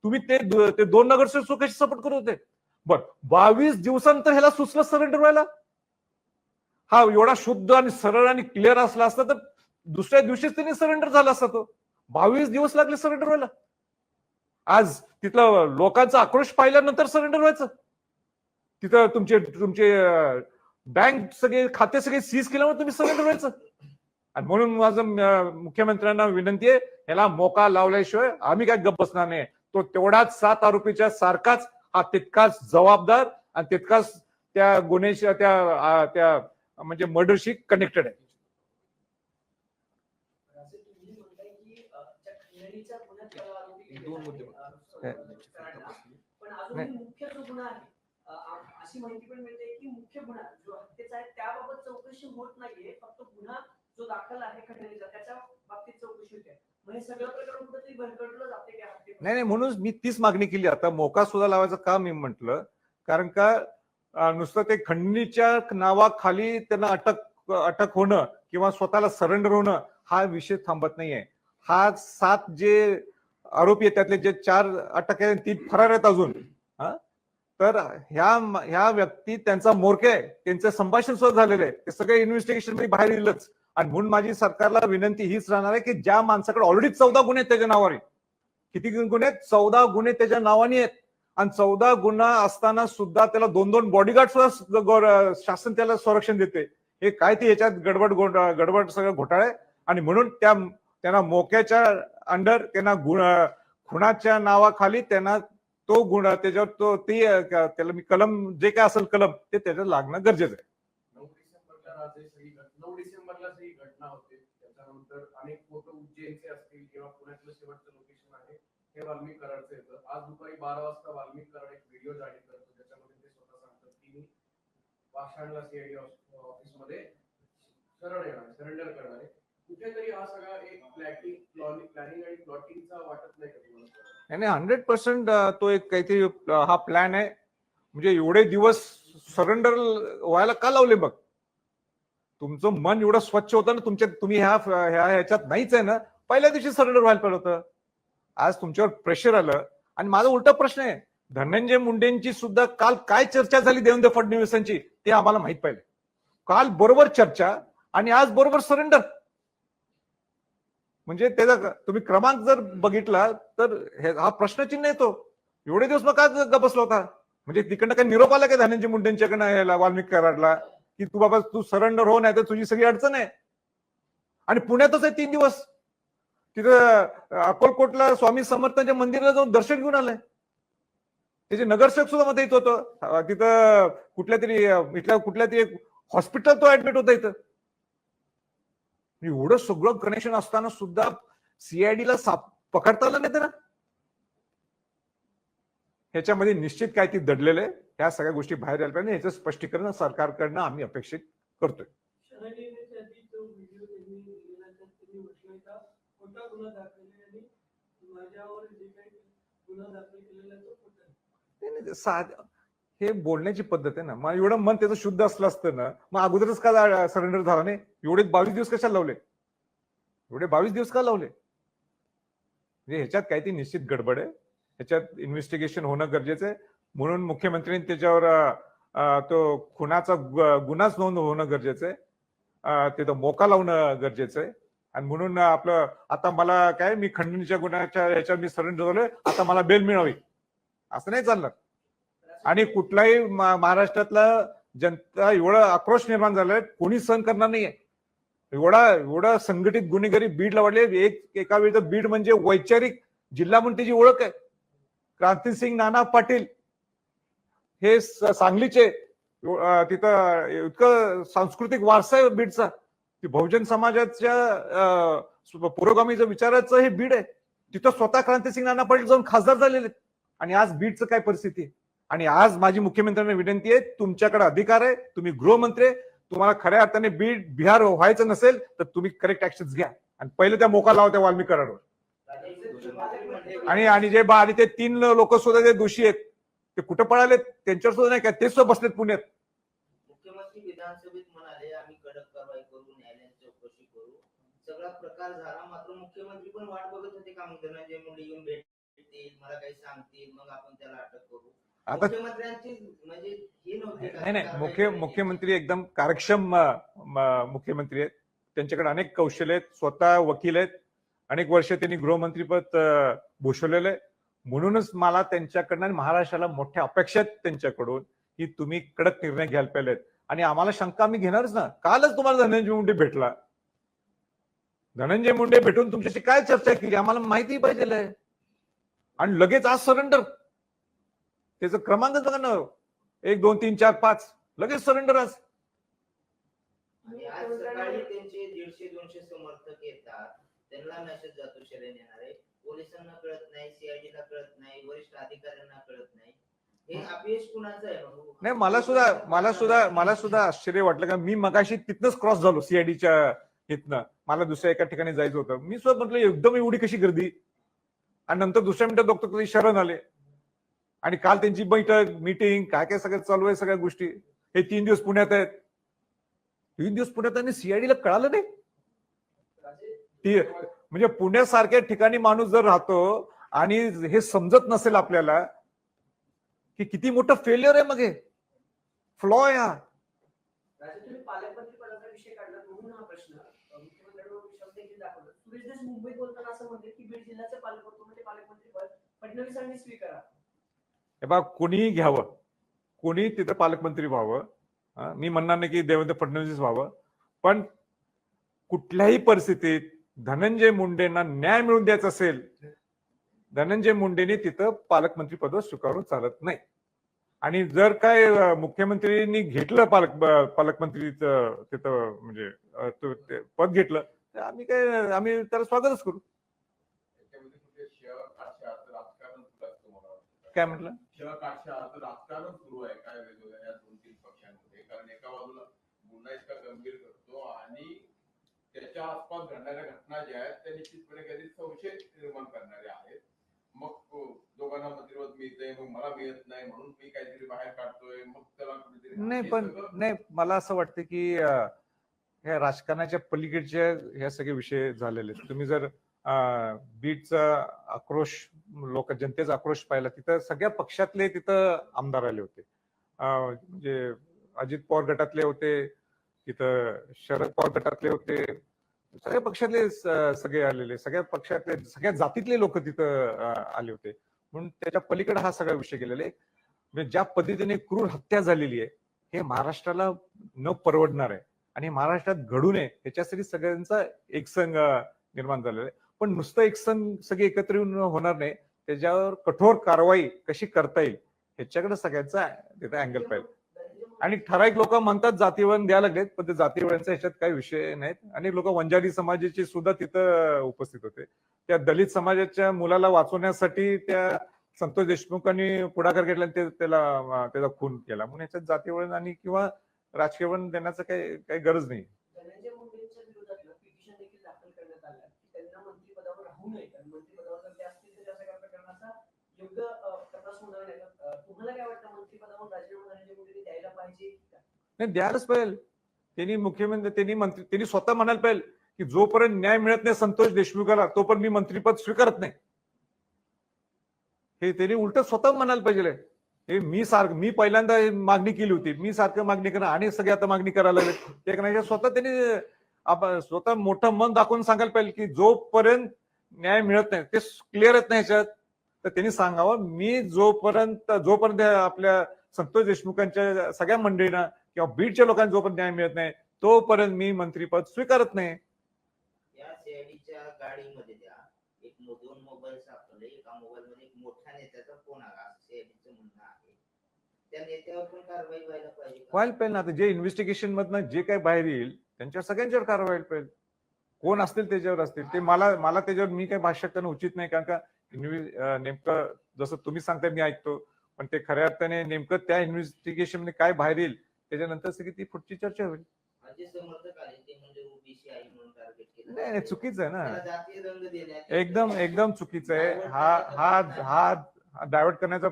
तुम्ही ते 2 नगरसेवक कसे सपोर्ट करत होते? बर 22 दिवसानंतर ह्याला सुचलं सरेंडर व्हायला. हा एवढा शुद्ध आणि सरळ आणि क्लिअर असला असता तर दुसऱ्या दिवशीच त्यांनी सरेंडर झाला असता तो. 22 दिवस लागले सरेंडर व्हायला. आज तिथलं लोकांचा आक्रोश पाहिल्यानंतर सरेंडर व्हायचं. तिथं तुमचे तुमचे बँक सगळे खाते सगळे सीज केल्यावर तुम्ही सरेंडर व्हायचं. आणि म्हणून माझं मुख्यमंत्र्यांना विनंती आहे, ह्याला मोका लावल्याशिवाय आम्ही काय गप्प बसणार नाही. तो तेवढाच 7 आरोपीच्या सारखाच हा तितकाच जबाबदार आणि तितकाच त्या गुन्ह्याच्या त्या म्हणजे मर्डरशी कनेक्टेड आहे. दोन मुद्दे पण अजून मुख्य जो गुन्हा आहे अशी माहिती पण मिळते की मुख्य गुन्हा जो हत्येचा आहे त्याबाबत चौकशी होत नाहीये, फक्त गुन्हा जो दाखल आहे खंडणीचा त्याच्या बाबतीत चौकशी होते. म्हणजे सगळं प्रकरण कुठेतरी भरकटलं जाते की हत्ये. नाही म्हणून मी तीच मागणी केली. आता मोका सुद्धा लावायचं का मी म्हटलं, कारण का नुसतं ते खंडणीच्या नावाखाली त्यांना अटक होणं किंवा स्वतःला सरेंडर होणं हा विषय थांबत नाहीये. हा 7 जे आरोपी आहेत त्यातले जे 4 अटक आहेत 3 फरार आहेत अजून. तर ह्या व्यक्ती त्यांचा मोरके आहे, त्यांचं संभाषण सुद्धा झालेलं आहे, ते सगळे इन्व्हेस्टिगेशन मध्ये बाहेर येईलच. आणि म्हणून माझी सरकारला विनंती हीच राहणार आहे की ज्या माणसाकडे ऑलरेडी 14 गुन्हे त्याच्या नावावर आहेत, किती गुन्हे आहेत? 14 गुन्हे त्याच्या नावाने आहेत. आणि 14 गुन्हा असताना सुद्धा त्याला 2-2 बॉडीगार्ड सुद्धा शासन त्याला संरक्षण देते. हे काय ते याच्यात गडबड सगळं घोटाळे. आणि म्हणून त्यांना मोक्याच्या अंडर त्यांना खुनाच्या नावाखाली त्यांना तो गुन्हा त्याच्यावर त्याला मी कलम जे काय असेल कलम ते त्याच्यात लागणं गरजेचं आहे. 9 डिसेंबरला ही घटना होते. त्याच्यानंतर अनेक फोटो उज्जैनचे असतील किंवा पुण्यातलं शेवटचं लोकेशन आहे हे वाल्मिक कराडचं येतं. आज दुपारी 12 वाजता वाल्मिक कराड एक व्हिडिओ जारी करतो ज्याच्यामध्ये ते स्वतः सांगतात की वाशाणला सीआयडी ऑफिसमध्ये सरेंडर करणार आहे. कुठेतरी हा सगळा एक प्लॅनिंग आणि प्लॉटिंगचा वाटत नाही का तुम्हाला? नाही 100% तो एक काहीतरी हा प्लॅन आहे. म्हणजे एवढे दिवस सरेंडर व्हायला का लावले? बघ तुमचं मन एवढं स्वच्छ होतं ना, तुम्ही ह्याच्यात नाहीच आहे ना, पहिल्या दिवशी सरेंडर व्हायला पाहिजे होतं. आज तुमच्यावर प्रेशर आलं. आणि माझा उलटा प्रश्न आहे, धनंजय मुंडेंची सुद्धा काल काय चर्चा झाली देवेंद्र फडणवीसांची ते आम्हाला माहित पाहिजे. काल बरोबर चर्चा आणि आज बरोबर सरेंडर. म्हणजे त्याचा तुम्ही क्रमांक जर बघितला तर हा प्रश्नचिन्ह येतो. एवढे दिवस मग का बसला होता? म्हणजे तिकडनं काही निरोप आला काय धनंजय मुंडेंच्याकडनं याला वाल्मिक कराडला की तू बाबा तू सरेंडर हो, नाही तर तुझी सगळी अडचण आहे. आणि पुण्यातच आहे 3 दिवस. तिथं अक्कलकोटला स्वामी समर्थांच्या मंदिराला जाऊन दर्शन घेऊन आलंय. त्याचे नगरसेवक सुद्धा मध्ये येत होतं. तिथं कुठल्या तरी हॉस्पिटल तो ऍडमिट होता इथं. एवढं सगळं कनेक्शन असताना सुद्धा सीआयडीला पकडता आलं नाही. त्याला ह्याच्यामध्ये निश्चित काय ती दडलेलं आहे. ह्या सगळ्या गोष्टी बाहेर आल्या पाहिजे. याचं स्पष्टीकरण सरकारकडनं आम्ही अपेक्षित करतोय. हे बोलण्याची पद्धत आहे ना. मग एवढं मन त्याचं शुद्ध असलं असतं ना, मग अगोदरच का सरेंडर झाला नाही? एवढे 22 दिवस कशाला लावले? एवढे 22 दिवस का लावले? म्हणजे ह्याच्यात काहीतरी निश्चित गडबड आहे. ह्याच्यात इन्व्हेस्टिगेशन होणं गरजेचं आहे. म्हणून मुख्यमंत्र्यांनी त्याच्यावर तो खुनाचा गुन्हाच नोंद होणं गरजेचं आहे. तिथं मोका लावणं गरजेचं आहे. आणि म्हणून आपलं आता मला काय मी खंडणीच्या गुन्ह्याच्या ह्याच्यावर मी सरेंडर झालोय, आता मला बेल मिळावी असं नाही चालणार. आणि कुठलाही महाराष्ट्रातला जनता एवढा आक्रोश निर्माण झालाय, कोणी सहन करणार नाहीये. एवढा संघटित गुन्हेगारी बीडला वाढले. एका वेळी तर बीड म्हणजे वैचारिक जिल्हा म्हणून त्याची ओळख आहे. क्रांतिसिंग नाना पाटील हे सांगलीचे, तिथं इतकं सांस्कृतिक वारसा आहे बीडचा. बहुजन समाजाच्या पुरोगामीचं विचाराचं हे बीड आहे. तिथं स्वतः क्रांतिसिंग नाना पाटील जाऊन खासदार झालेले. आणि आज बीडचं काय परिस्थिती आहे? आणि आज माझी मुख्यमंत्र्यांना विनंती आहे, तुमच्याकडे अधिकार आहे, तुम्ही गृहमंत्री, तुम्हाला खऱ्या अर्थाने बिहार व्हायचं नसेल तर तुम्ही करेक्ट ऍक्शन घ्या आणि पहिले त्या मोका लावा त्या वाल्मिक कराडवर. आणि ते 3 लोक सुद्धा जे दोषी आहेत ते कुठं पळाले? त्यांच्यावर सुद्धा नाही का ते सुद्धा बसलेत पुण्यात. मुख्यमंत्री विधानसभेत म्हणाले आम्ही कडक कारवाई करू, न्यायालयात चौकशी करू. सगळा प्रकार झाला, मात्र मुख्यमंत्री पण वाट बघत होते का धनंजय मुंडे येऊन भेट देईल, मला काही सांगतील, मग आपण त्याला अटक करू. आता मुख्यमंत्र्यांची म्हणजे ही नव्हती का नाही कारवाई नाही, करण्याची? मुख्यमंत्री एकदम कार्यक्षम मुख्यमंत्री आहेत. त्यांच्याकडे अनेक कौशल्य आहेत, स्वतः वकील आहेत, अनेक वर्ष त्यांनी गृहमंत्रीपद भूषवलेलं आहे. म्हणूनच मला त्यांच्याकडनं आणि महाराष्ट्राला मोठ्या अपेक्षा आहेत त्यांच्याकडून की तुम्ही कडक निर्णय घ्यायला पाहिजेत. आणि आम्हाला शंका आम्ही घेणारच ना. कालच तुम्हाला धनंजय मुंडे भेटला. धनंजय मुंडे भेटून तुमच्याशी काय चर्चा केली आम्हाला माहिती पाहिजे. आणि लगेच आज सरेंडर. त्याचं क्रमांकच बघा ना, 1 2 3 4 5 लगेच सरेंडर आज. आणि आज सकाळी त्यांचे 150-200 समर्थक येतात, त्यांना मेसेज जातो शरण येणार आहे, पोलिसांना कळत नाही, सीआयडीला कळत नाही, वरिष्ठ अधिकाऱ्यांना कळत नाही. हे अपयश कुणाचं आहे भाऊ? नाही, मला सुद्धा आश्चर्य वाटलं का मी मगाशी तिथनच क्रॉस झालो सीआयडीच्या इथनं. मला दुसऱ्या एका ठिकाणी जायचं होतं. मी सुद्धा म्हटलं एकदम एवढी कशी गर्दी. आणि नंतर दुसऱ्या मिनिटात बघतो कधी शरण आले. आणि काल त्यांची बैठक मीटिंग काय काय सगळं चालू आहे, सगळ्या गोष्टी. हे 3 दिवस पुण्यात आहेत. 3 दिवस पुण्यात आणि सीआयडीला कळालं नाही. म्हणजे पुण्यासारख्या ठिकाणी माणूस जर राहतो आणि हे समजत नसेल आपल्याला की किती मोठं फेल्युअर आहे, मग हे फ्लॉ आहे हा. राजे, तुम्ही पालकमंत्री पदाचा विषय काढला म्हणून हा प्रश्न मुख्यमंत्र्यांवर विश्वास देखील दाखवला. सुरेश देश मुंबईत बोलताना असं म्हणले की बीड जिल्ह्याचे पालकमंत्री म्हणजे पालकमंत्री पद फडणवीसांनी स्वीकारा. हे बघा, कोणीही घ्यावं, कोणी तिथं पालकमंत्री व्हावं. मी म्हणणार नाही की देवेंद्र फडणवीस व्हावं, पण कुठल्याही परिस्थितीत धनंजय मुंडेंना न्याय मिळवून द्यायचा असेल, धनंजय मुंडेंनी तिथं पालकमंत्री पद स्वीकारून चालत नाही. आणि जर काय मुख्यमंत्र्यांनी घेतलं पालकमंत्री तिथं म्हणजे पद घेतलं तर आम्ही त्याला स्वागतच करू. काय म्हटलं? राजकारण सुरू आहे काय वेगवेगळ्या या 2-3 पक्षांमध्ये. कारण एका बाजूला गुन्हा इतका गंभीर घडतो आणि त्याच्या आसपास घडणाऱ्या घटना ज्या आहेत त्या निश्चितपणे काही संशय निर्माण करणाऱ्या आहेत. मग दोघांना मंत्रिपद मिळतंय, मग मला मिळत नाही म्हणून मी काहीतरी बाहेर काढतोय, मग त्याला कुठेतरी नाही, मला असं वाटतं की ह्या राजकारणाच्या पलीकडचे ह्या सगळे विषय झालेले आहेत. तुम्ही जर बीडचा आक्रोश, जनतेचा आक्रोश पाहिला, तिथं सगळ्या पक्षातले तिथं आमदार आले होते. म्हणजे अजित पवार गटातले होते तिथं, शरद पवार गटातले होते, सगळ्या पक्षातले सगळे आलेले, सगळ्या पक्षातले सगळ्या जातीतले लोक तिथं आले होते. म्हणून त्याच्या पलीकडे हा सगळा विषय गेलेला आहे. म्हणजे ज्या पद्धतीने क्रूर हत्या झालेली आहे हे महाराष्ट्राला न परवडणार आहे आणि महाराष्ट्रात घडू नये ह्याच्यासाठी सगळ्यांचा एकसंघ निर्माण झालेला आहे. पण नुसतं एकसंघ सगळे एकत्र येऊन होणार नाही, त्याच्यावर कठोर कारवाई कशी करता येईल ह्याच्याकडे सगळ्यांचा तिथे अँगल पाहिजे. आणि ठराविक लोक म्हणतात जातीवळण द्यायला लागलेत, पण ते जातीवळणचा ह्याच्यात काही विषय नाहीत. अनेक लोक वंजारी समाजाचे सुद्धा तिथं उपस्थित होते. त्या दलित समाजाच्या मुलाला वाचवण्यासाठी त्या संतोष देशमुखांनी पुढाकार घेतला, त्याचा खून केला. म्हणून याच्यात जातीवळण आणि किंवा राजकीय वळण देण्याचं काही गरज नाही. धनंजय मुंडेंच्या विरोधात पिटिशन देखील दाखल करण्यात आलं की त्यांना मंत्रिपदावर राहू नये, कारण मंत्रिपदावर जर ते असतील तर त्या सगळ्या प्रकरणाचा योग्य तपास होणार नाही. तुम्हाला काय वाटतं, मंत्रिपदावर राजीनामा धनंजय मुंडेंनी द्यायला पाहिजे? नाही, द्यायलाच पाहिजे. त्यांनी स्वतः म्हणायला पाहिजे की जोपर्यंत न्याय मिळत नाही संतोष देशमुखाला तोपर्यंत मी मंत्रिपद स्वीकारत नाही. हे त्यांनी उलट स्वतः म्हणायला पाहिजे. हे मी पहिल्यांदा मागणी केली होती, मी सारखं मागणी करणार आणि सगळे आता मागणी करायला लागले. एक नाही, स्वतः त्यांनी स्वतः मोठं मन दाखवून सांगायला पाहिजे की जोपर्यंत न्याय मिळत नाही, ते क्लिअर येत नाही ह्याच्यात, तर त्यांनी सांगावं मी जोपर्यंत आपल्या संतोष देशमुखांच्या सगळ्या मंडळींना किंवा बीडच्या लोकांना जोपर्यंत न्याय मिळत नाही तोपर्यंत मी मंत्रिपद स्वीकारत नाही. या सीआयडीच्या गाडीमध्ये द्या एक 2 मोबाईल सापडले, एका मोबाईल मध्ये एक मोठ्या नेत्याचा फोन आला असं सीआयडीचं म्हणणं आहे. त्या नेत्यावर पण कारवाई व्हायला पाहिजे. व्हायला पाहिजे ना. आता जे इन्व्हेस्टिगेशन मधनं जे काही बाहेर येईल त्यांच्यावर सगळ्यांच्यावर कारवाई व्हायला पाहिजे. कोण असतील त्याच्यावर असतील ते. मला त्याच्यावर मी काही भाष्य करणं उचित नाही, कारण का नेमकं जसं तुम्ही सांगताय मी ऐकतो, पण ते खऱ्या अर्थाने नेमकं त्या इन्व्हेस्टिगेशन मध्ये काय बाहेर येईल त्याच्यानंतर सगळी ती पुढची चर्चा होईल. समर्थक आले ते म्हणजे ओबीसी आहे म्हणून टार्गेट केलं. नाही, चुकीचं आहे ना. जातीय रंग देण्यात एकदम चुकीचं आहे. हा डायव्हर्ट करण्याचा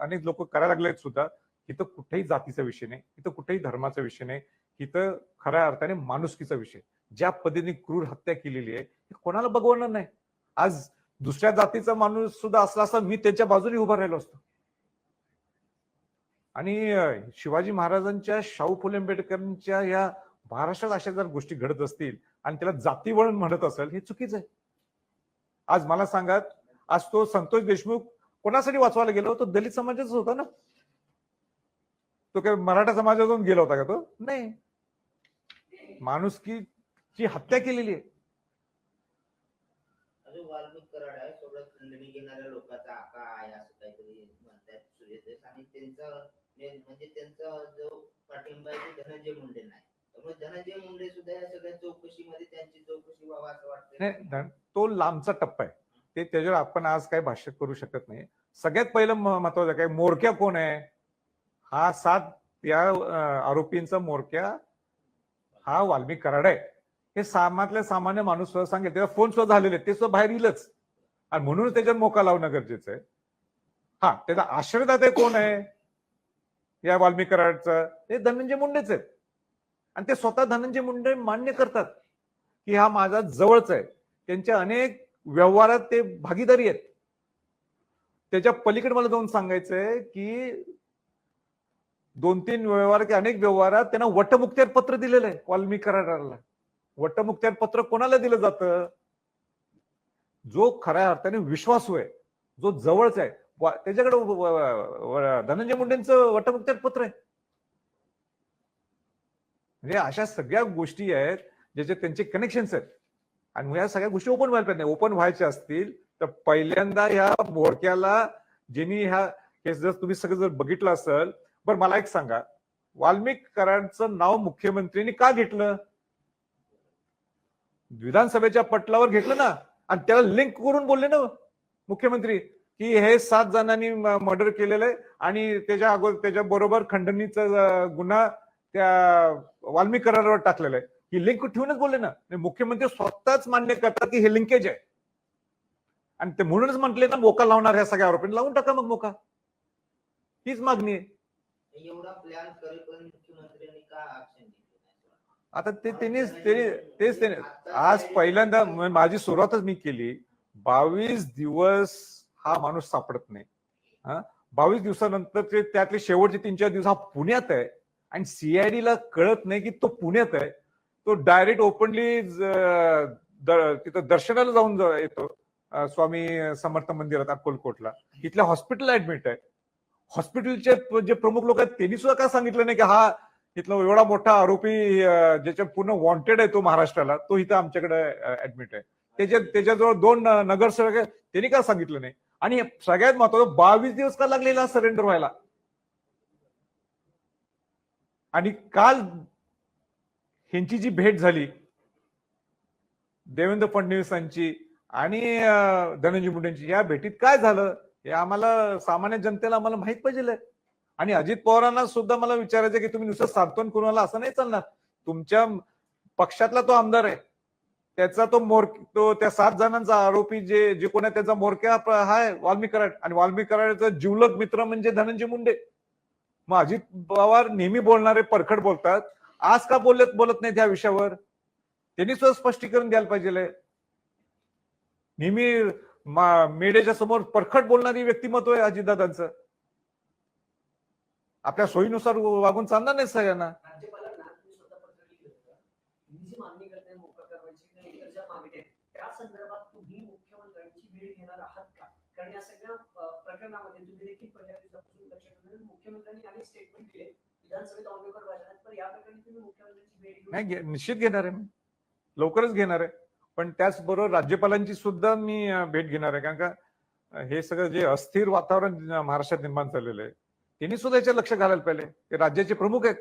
अनेक लोक करायला लागलेत सुद्धा. इथं कुठेही जातीचा विषय नाही, इथं कुठेही धर्माचा विषय नाही, इथं खऱ्या अर्थाने माणुसकीचा विषय. ज्या पद्धतीने क्रूर हत्या केलेली आहे कोणाला बघवणार नाही. आज दुसऱ्या जातीचा माणूस सुद्धा असला असता मी त्याच्या बाजूने उभा राहिलो असतो. आणि शिवाजी महाराजांच्या, शाहू फुले आंबेडकरांच्या या महाराष्ट्रात अशा जर गोष्टी घडत असतील आणि त्याला जातीवळण म्हणत असेल, हे चुकीचं आहे. आज मला सांगा, आज तो संतोष देशमुख कोणासाठी वाचवायला गेलो? तो दलित समाजाचाच होता ना. तो काय मराठा समाजातून गेला होता का? तो नाही. माणुसकीची हत्या केलेली आहे. अजून वाल्मिक कराड आहे, सगळं खंडणी घेणाऱ्या लोकांचा आका आहे असं काहीतरी म्हणतात सूर्यदेश, आणि त्यांचा म्हणजे त्यांचा जो पाठिंबा आहे ते धनंजय मुंडे नाही. त्यामुळे धनंजय मुंडे सुद्धा या सगळ्या चौकशीमध्ये त्यांची चौकशी व्हावा असं वाटतं. नाही, तो लांबचा टप्पा आहे. ते त्याच्यावर आपण आज काही भाष्य करू शकत नाही. सगळ्यात पहिलं महत्वाचं काय, मोरक्या कोण आहे? हा 7 या आरोपींचा मोरक्या हा वाल्मिक कराड आहे. हे सामान्यातल्या सामान्य माणूस सुद्धा सांगेल. त्याचा फोन सुद्धा झालेले, ते सुद्धा बाहेर येईलच. आणि म्हणून त्याच्यात मोका लावणं गरजेचं आहे. हा, त्याचा आश्रयदाता कोण आहे या वाल्मिक कराडचा? हे धनंजय मुंडेच आहेत. आणि ते स्वतः धनंजय मुंडे मान्य करतात की हा माझा जवळचा आहे. त्यांच्या अनेक व्यवहारात ते भागीदारी आहेत. त्याच्या पलीकडे मला जाऊन सांगायचंय की 2-3 व्यवहार की अनेक व्यवहारात त्यांना वटमुक्त्यार पत्र दिलेलं आहे वाल्मिक कराडाला. वटमुक्त्यार पत्र कोणाला दिलं जातं? जो खऱ्या अर्थाने विश्वासू आहे, जो जवळचा आहे, त्याच्याकडे धनंजय मुंडेंचं वटमुक्त्यार पत्र आहे. म्हणजे अशा सगळ्या गोष्टी आहेत ज्याचे त्यांचे कनेक्शन्स आहेत. आणि या सगळ्या गोष्टी ओपन व्हायला पाहिजे. ओपन व्हायच्या असतील तर पहिल्यांदा ह्या मोरक्याला ज्यांनी ह्या केस जर तुम्ही सगळं जर बघितलं असेल. बरं, मला एक सांगा, वाल्मिक कराडचं नाव मुख्यमंत्र्यांनी का घेतलं? विधानसभेच्या पटलावर घेतलं ना. आणि त्याला लिंक करून बोलले ना मुख्यमंत्री की हे 7 जणांनी मर्डर केलेलं आहे आणि त्याच्या बरोबर खंडणीचा गुन्हा त्या वाल्मिक कराडावर टाकलेला आहे. ही लिंक ठेवूनच बोलले ना. मुख्यमंत्री स्वतःच मान्य करतात की हे लिंकेज आहे. आणि ते म्हणूनच म्हटले ना, मोका लावणार ह्या सगळ्या आरोपींना लावून टाका मग मोका. हीच मागणी आहे. एवढा प्लॅन करेपर्यंत मुख्यमंत्र्यांनी का ऍक्शन घेतली नाही? आता तेच आज पहिल्यांदा माझी सुरुवातच मी केली. 22 दिवस हा माणूस सापडत नाही. 22 दिवसानंतर त्यातले शेवटचे 3-4 दिवस हा पुण्यात आहे. आणि CID ला कळत नाही की तो पुण्यात आहे. तो डायरेक्ट ओपनली तिथं दर्शनाला जाऊन येतो स्वामी समर्थ मंदिरात अक्कलकोटला. इथल्या हॉस्पिटलला ऍडमिट आहे. हॉस्पिटलचे जे प्रमुख लोक आहेत त्यांनी सुद्धा का सांगितलं नाही की हा इथला एवढा मोठा आरोपी ज्याच्या पूर्ण वॉन्टेड आहे तो महाराष्ट्राला, तो इथं आमच्याकडे ऍडमिट आहे. त्याच्याजवळ 2 नगरसेवक आहेत, त्यांनी का सांगितलं नाही? आणि सगळ्यात महत्वाचं, 22 दिवस का लागलेला सरेंडर व्हायला? आणि काल ह्यांची जी भेट झाली देवेंद्र फडणवीसांची आणि धनंजय मुंडेंची, या भेटीत काय झालं हे आम्हाला सामान्य जनतेला आम्हाला माहित पाहिजे. आणि अजित पवारांना सुद्धा मला विचारायचं की तुम्ही नुसतं सांत्वन करून असं नाही चालणार. तुमच्या पक्षातला तो आमदार आहे, त्याचा तो त्या 7 जणांचा आरोपी जे कोण आहे त्याचा मोरक्या हा आहे वाल्मिक कराड. आणि वाल्मिक कराडचा जिवलग मित्र म्हणजे धनंजय मुंडे. मग अजित पवार नेहमी बोलणारे परखड बोलतात, आज का बोलत नाही त्या विषयावर? त्यांनी सुद्धा स्पष्टीकरण द्यायला पाहिजे. नेहमी मीडियाच्या समोर परखड बोलणारी व्यक्तिमत्व आहे अजितदादांचं. आपल्या सोयीनुसार वागून चालणार नाही सगळ्यांना. राज्यपालांना तुम्ही स्वतः पत्र लिहिलं होतं. तुम्ही जी मागणी करताय मोका करवायची किंवा इतर ज्या मागण्या आहेत त्या संदर्भात तुम्ही मुख्यमंत्र्यांची भेट घेणार आहात का? कारण या सगळ्या प्रकरणामध्ये तुम्ही देखील पहिल्या दिवसापासून लक्षात घेऊन मुख्यमंत्र्यांनी अनेक स्टेटमेंट दिले विधानसभेत ऑडिओ भाषणात, पण या प्रकरणी तुम्ही मुख्यमंत्र्यांची भेट घेऊन नाही, निश्चित घेणार आहे मी, लवकरच घेणार आहे. पण त्याचबरोबर राज्यपालांची सुद्धा मी भेट घेणार आहे. कारण का हे सगळं जे अस्थिर वातावरण महाराष्ट्रात निर्माण झालेलं आहे त्यांनी सुद्धा याच्यात लक्ष घालायला पाहिजे. ते राज्याचे प्रमुख आहेत.